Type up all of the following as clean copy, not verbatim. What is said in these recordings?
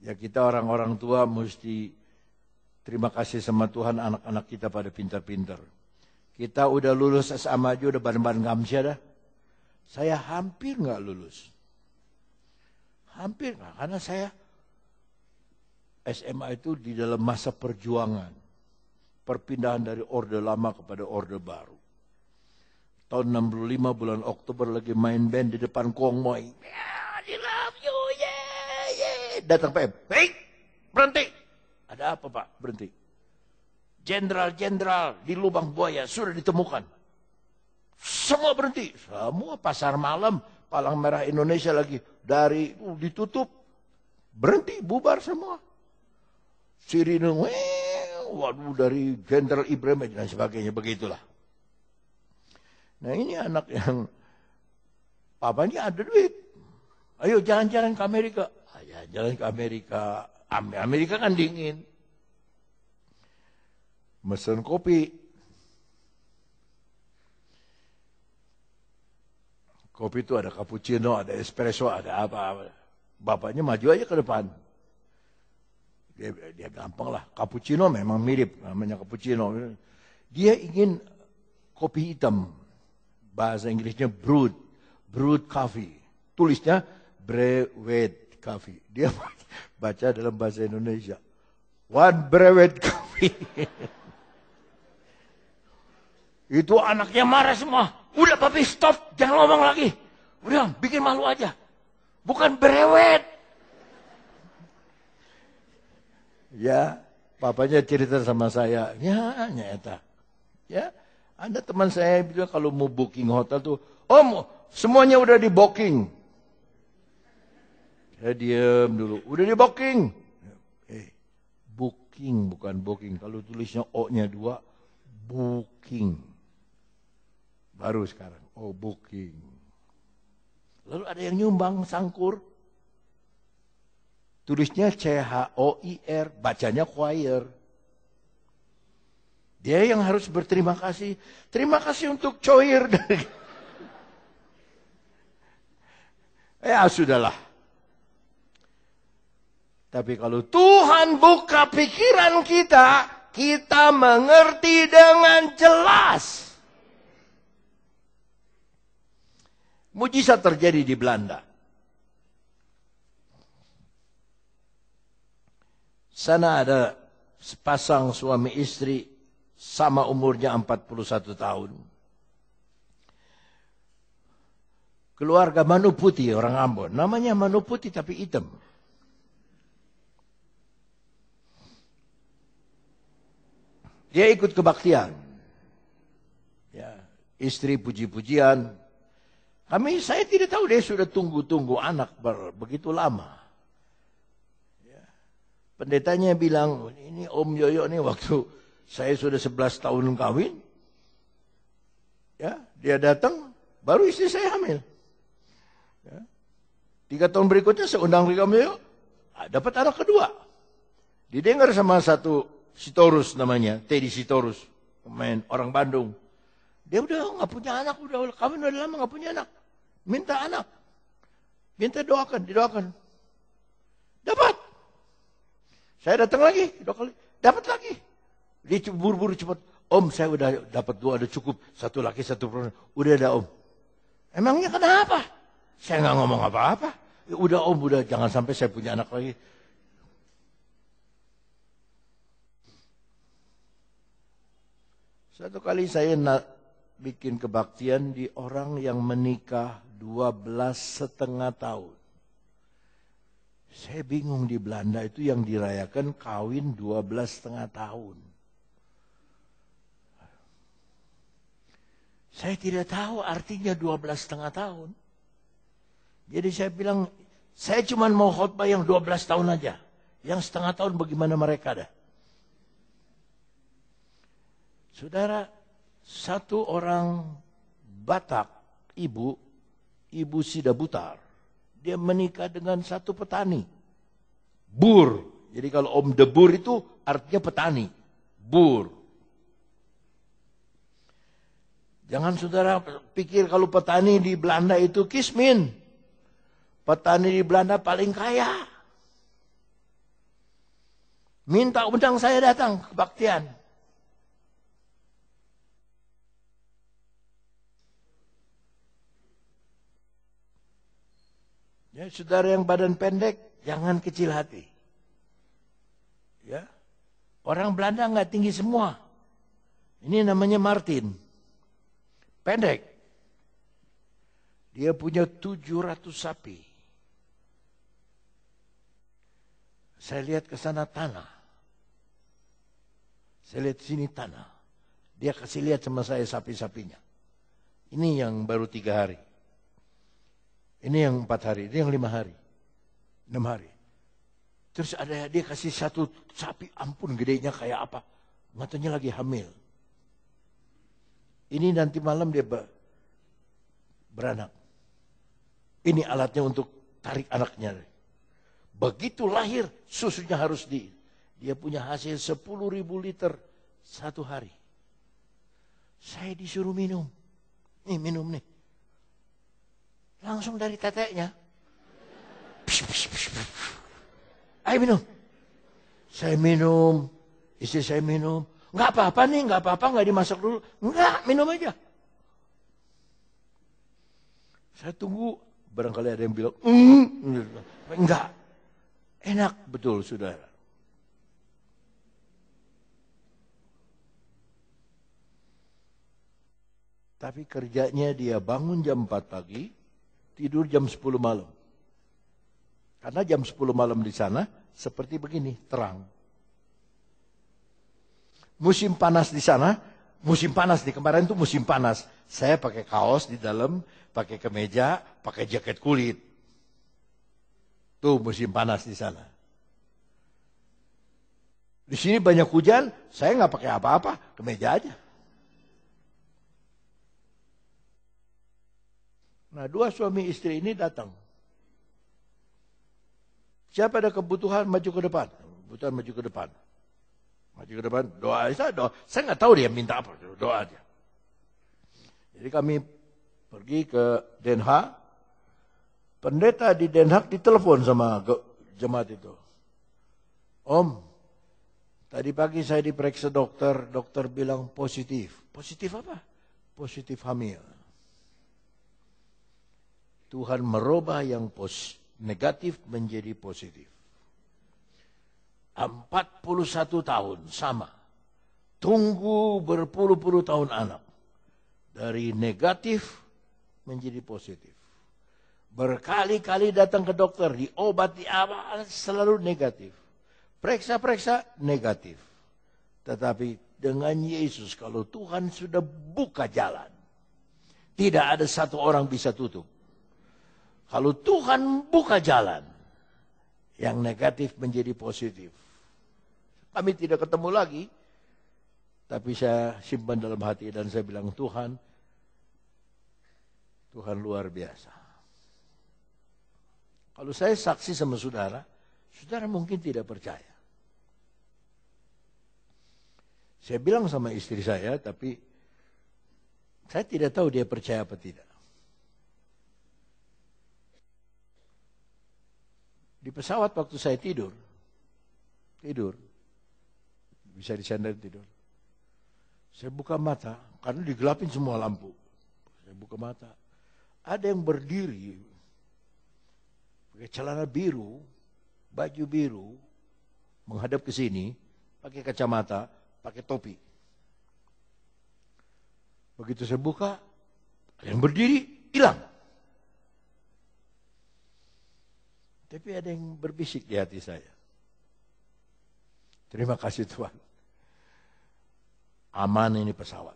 Ya kita orang-orang tua mesti terima kasih sama Tuhan anak-anak kita pada pintar-pintar. Kita udah lulus SMA aja udah ban-ban gamsya dah. Saya hampir nggak lulus. Hampir nggak, karena saya SMA itu di dalam masa perjuangan. Perpindahan dari orde lama kepada orde baru. Tahun 65 bulan Oktober lagi main band di depan Kongmoy. I love you, yeah, yeah. Datang PM, hey, berhenti. Ada apa Pak? Berhenti. Jenderal-jenderal di lubang buaya sudah ditemukan. Semua berhenti. Semua pasar malam, Palang Merah Indonesia lagi dari ditutup. Berhenti, bubar semua. Sirine, waduh dari Jenderal Ibrahim dan sebagainya, begitulah. Nah ini anak yang papanya ada duit. Ayo jalan-jalan ke Amerika. Ayo jalan ke Amerika. Amerika kan dingin. Mesen kopi. Kopi itu ada cappuccino, ada espresso, ada apa-apa. Bapaknya maju aja ke depan. Dia gampang lah. Cappuccino memang mirip, namanya cappuccino. Dia ingin kopi hitam. Bahasa Inggrisnya brewed coffee. Tulisnya brewed coffee. Dia baca dalam bahasa Indonesia. One brewed coffee. Itu anaknya marah semua. Udah papi stop, jangan ngomong lagi. Udah bikin malu aja. Bukan brewed. Ya, papanya cerita sama saya. Ya, nyata. Ya, ada teman saya bilang kalau mau booking hotel tuh, Om, semuanya udah di booking. Saya diam dulu. Udah di booking. Booking bukan booking. Kalau tulisnya O-nya 2, booking. Baru sekarang, oh booking. Lalu ada yang nyumbang sangkur. Tulisnya CHOIR, bacanya choir. Dia yang harus berterima kasih. Terima kasih untuk choir. Ya sudahlah. Tapi kalau Tuhan buka pikiran kita, kita mengerti dengan jelas. Mujizat terjadi di Belanda. Sana ada sepasang suami istri sama umurnya 41 tahun. Keluarga Manuputi orang Ambon. Namanya Manuputi tapi hitam. Dia ikut kebaktian. Ya, istri puji-pujian. Saya tidak tahu dia sudah tunggu-tunggu anak begitu lama. Ya. Pendetanya bilang, ini Om Yoyo nih waktu saya sudah 11 tahun kawin. Ya, dia datang, baru istri saya hamil. Ya. 3 tahun berikutnya saya undang Om Yoyo, dapat anak kedua. Didengar sama satu Sitorus namanya, Teddy Sitorus, pemain orang Bandung. Dia udah nggak punya anak, udah kawin udah lama nggak punya anak. Minta anak. Minta didoakan. Dapat. Saya datang lagi, 2 kali. Dapat lagi. Dia buru-buru cepat. Om, saya udah dapat 2, ada cukup. 1 laki, 1 perempuan. Udah ada Om. Emangnya kenapa? Saya nggak ngomong apa-apa. Ya, udah Om, udah jangan sampai saya punya anak lagi. Satu kali saya bikin kebaktian di orang yang menikah 12,5 tahun. Saya bingung di Belanda itu yang dirayakan kawin 12,5 tahun. Saya tidak tahu artinya 12,5 tahun. Jadi saya bilang, saya cuma mau khotbah yang 12 tahun aja. Yang setengah tahun bagaimana mereka dah. Saudara, satu orang Batak, ibu Sidabutar, dia menikah dengan satu petani. Bur. Jadi kalau Om Debur itu artinya petani. Bur. Jangan saudara pikir kalau petani di Belanda itu kismin. Petani di Belanda paling kaya. Minta undang saya datang kebaktian. Ya, saudara yang badan pendek, jangan kecil hati. Ya, orang Belanda nggak tinggi semua. Ini namanya Martin. Pendek. Dia punya 700 sapi. Saya lihat ke sana tanah. Saya lihat sini tanah. Dia kasih lihat sama saya sapi-sapinya. Ini yang baru 3 hari. Ini yang 4 hari. Ini yang 5 hari. 6 hari. Terus ada dia kasih satu sapi, ampun gedenya kayak apa. Matanya lagi hamil. Ini nanti malam dia beranak. Ini alatnya untuk tarik anaknya. Begitu lahir, susunya harus dia punya hasil 10.000 liter 1 hari. Saya disuruh minum. Nih minum nih. Langsung dari teteknya. Ayo minum. Saya minum. Istri saya minum. Enggak apa-apa nih, enggak apa-apa, enggak dimasak dulu. Enggak, minum aja. Saya tunggu, barangkali ada yang bilang, enggak. Enak betul, saudara. Tapi kerjanya dia bangun jam 4 pagi, tidur jam 10 malam. Karena jam 10 malam di sana seperti begini, terang. Musim panas di sana, musim panas di kemarin itu musim panas. Saya pakai kaos di dalam, pakai kemeja, pakai jaket kulit. Tuh musim panas di sana. Di sini banyak hujan, saya nggak pakai apa-apa, kemeja aja. Nah, 2 suami istri ini datang. Siapa ada kebutuhan maju ke depan? Kebutuhan maju ke depan. Maju ke depan, doa. Saya nggak tahu dia minta apa, doa aja. Jadi kami pergi ke Den Haag. Pendeta di Den Haag ditelepon sama jemaat itu. Om, tadi pagi saya diperiksa dokter, dokter bilang positif. Positif apa? Positif hamil. Tuhan merubah yang negatif menjadi positif. 41 tahun sama. Tunggu berpuluh-puluh tahun anak. Dari negatif menjadi positif. Berkali-kali datang ke dokter, diobati apa selalu negatif. Periksa-periksa negatif. Tetapi dengan Yesus, kalau Tuhan sudah buka jalan, tidak ada satu orang bisa tutup. Kalau Tuhan buka jalan, yang negatif menjadi positif. Kami tidak ketemu lagi, tapi saya simpan dalam hati dan saya bilang, Tuhan luar biasa. Kalau saya saksi sama saudara, saudara mungkin tidak percaya. Saya bilang sama istri saya, tapi saya tidak tahu dia percaya apa tidak. Di pesawat waktu saya tidur, bisa disandarin tidur. Saya buka mata, karena digelapin semua lampu. Saya buka mata, ada yang berdiri, pakai celana biru, baju biru, menghadap ke sini, pakai kacamata, pakai topi. Begitu saya buka, ada yang berdiri, hilang. Tapi ada yang berbisik di hati saya. Terima kasih Tuhan. Aman ini pesawat.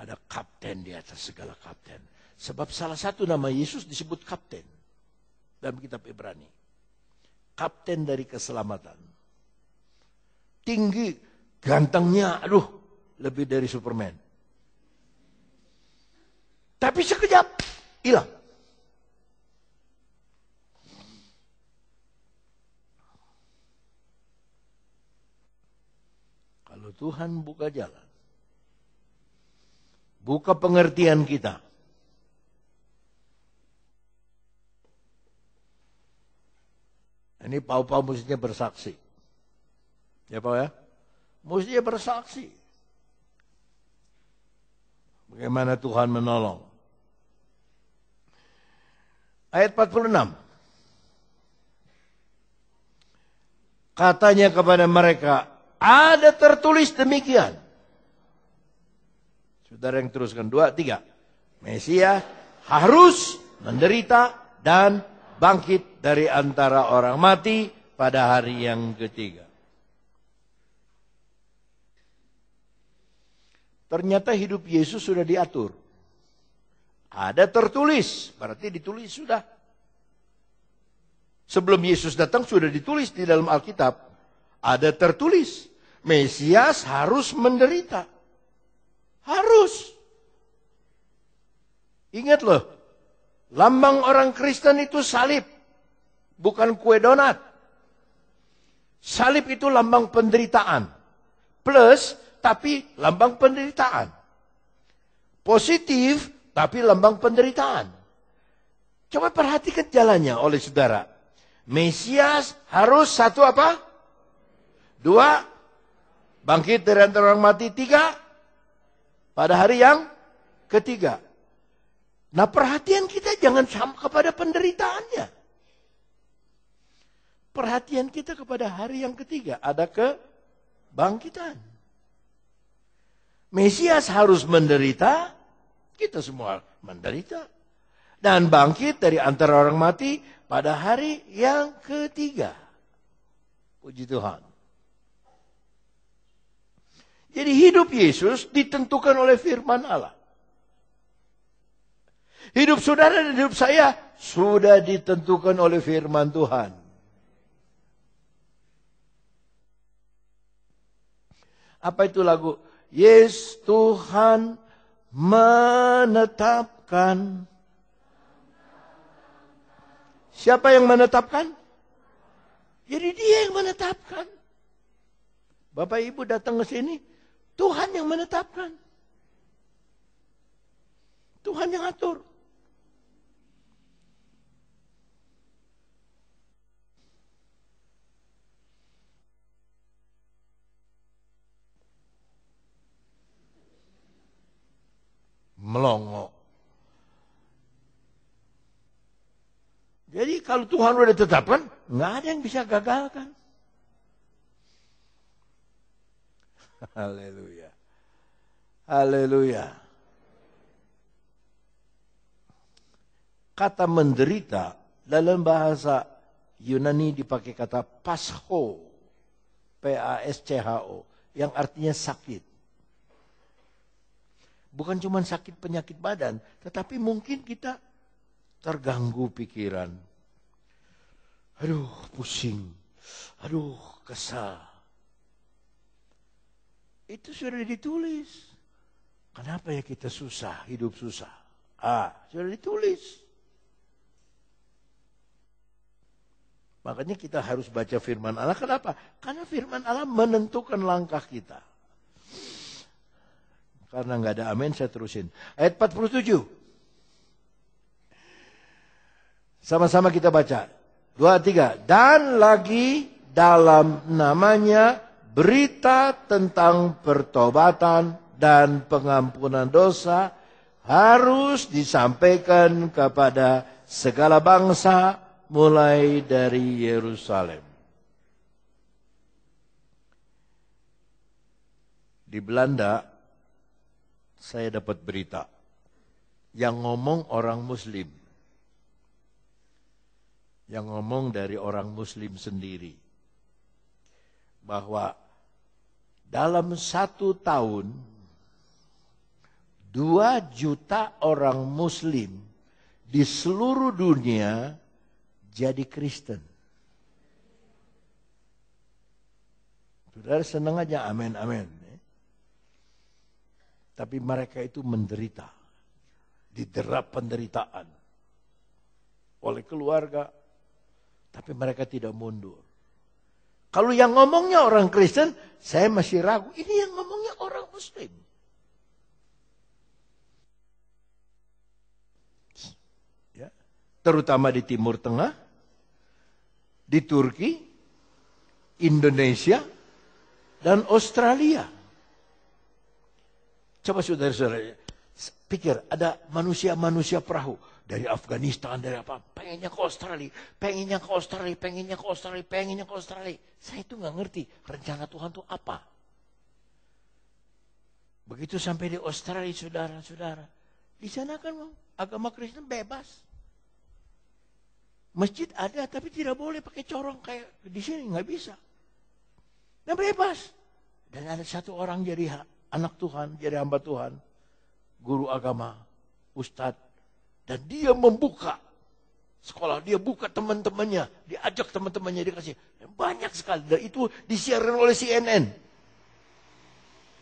Ada kapten di atas segala kapten. Sebab salah satu nama Yesus disebut kapten. Dalam kitab Ibrani. Kapten dari keselamatan. Tinggi, gantengnya, aduh, lebih dari Superman. Tapi sekejap, hilang. Kalau Tuhan buka jalan, buka pengertian kita, ini pau-pau mestinya bersaksi. Ya Pak ya? Mesti dia bersaksi. Bagaimana Tuhan menolong. Ayat 46. Katanya kepada mereka, ada tertulis demikian. Saudara yang teruskan, 2, 3. Mesias harus menderita dan bangkit dari antara orang mati pada hari yang ketiga. Ternyata hidup Yesus sudah diatur. Ada tertulis, berarti ditulis sudah. Sebelum Yesus datang sudah ditulis di dalam Alkitab. Ada tertulis, Mesias harus menderita. Harus. Ingat loh, lambang orang Kristen itu salib, bukan kue donat. Salib itu lambang penderitaan. Plus, tapi lambang penderitaan. Positif, tapi lambang penderitaan. Coba perhatikan jalannya oleh saudara. Mesias harus 1 apa? 2, bangkit dari antara orang mati. 3, pada hari yang ketiga. Nah perhatian kita jangan sama kepada penderitaannya. Perhatian kita kepada hari yang ketiga. Ada kebangkitan. Mesias harus menderita. Kita semua menderita. Dan bangkit dari antara orang mati pada hari yang ketiga. Puji Tuhan. Jadi hidup Yesus ditentukan oleh firman Allah. Hidup saudara dan hidup saya sudah ditentukan oleh firman Tuhan. Apa itu lagu? Yes, Tuhan menetapkan. Siapa yang menetapkan? Jadi dia yang menetapkan. Bapak Ibu datang ke sini, Tuhan yang menetapkan. Tuhan yang atur. Melongo. Jadi kalau Tuhan sudah tetapkan, nggak ada yang bisa gagalkan. Haleluya. Haleluya. Kata menderita dalam bahasa Yunani dipakai kata pascho. P-A-S-C-H-O. Yang artinya sakit. Bukan cuma sakit penyakit badan, tetapi mungkin kita terganggu pikiran. Aduh, pusing. Aduh, kesal. Itu sudah ditulis. Kenapa ya kita susah, hidup susah? Sudah ditulis. Makanya kita harus baca firman Allah. Kenapa? Karena firman Allah menentukan langkah kita. Karena nggak ada amin, saya terusin. Ayat 47. Sama-sama kita baca. 2, 3. Dan lagi dalam namanya berita tentang pertobatan dan pengampunan dosa harus disampaikan kepada segala bangsa mulai dari Yerusalem. Di Belanda saya dapat berita yang ngomong orang Muslim. Yang ngomong dari orang Muslim sendiri. Bahwa dalam 1 tahun 2 juta orang Muslim di seluruh dunia jadi Kristen. Saudara senang aja, amin, amin. Tapi mereka itu menderita. Didera penderitaan. Oleh keluarga. Tapi mereka tidak mundur. Kalau yang ngomongnya orang Kristen, saya masih ragu. Ini yang ngomongnya orang Muslim. Ya, terutama di Timur Tengah, di Turki, Indonesia, dan Australia. Coba saudara-saudara, pikir ada manusia-manusia perahu dari Afghanistan, dari apa, pengennya ke Australia, pengennya ke Australia, pengennya ke Australia, pengennya ke Australia. Saya itu nggak ngerti rencana Tuhan itu apa. Begitu sampai di Australia, saudara-saudara, di sana kan agama Kristen bebas. Masjid ada, tapi tidak boleh pakai corong kayak di sini, nggak bisa. Dan bebas. Dan ada satu orang jadi anak Tuhan, jadi hamba Tuhan, guru agama, ustadz, dan dia membuka sekolah, dia buka teman-temannya, diajak teman-temannya, dikasih banyak sekali. Dan itu disiarkan oleh CNN.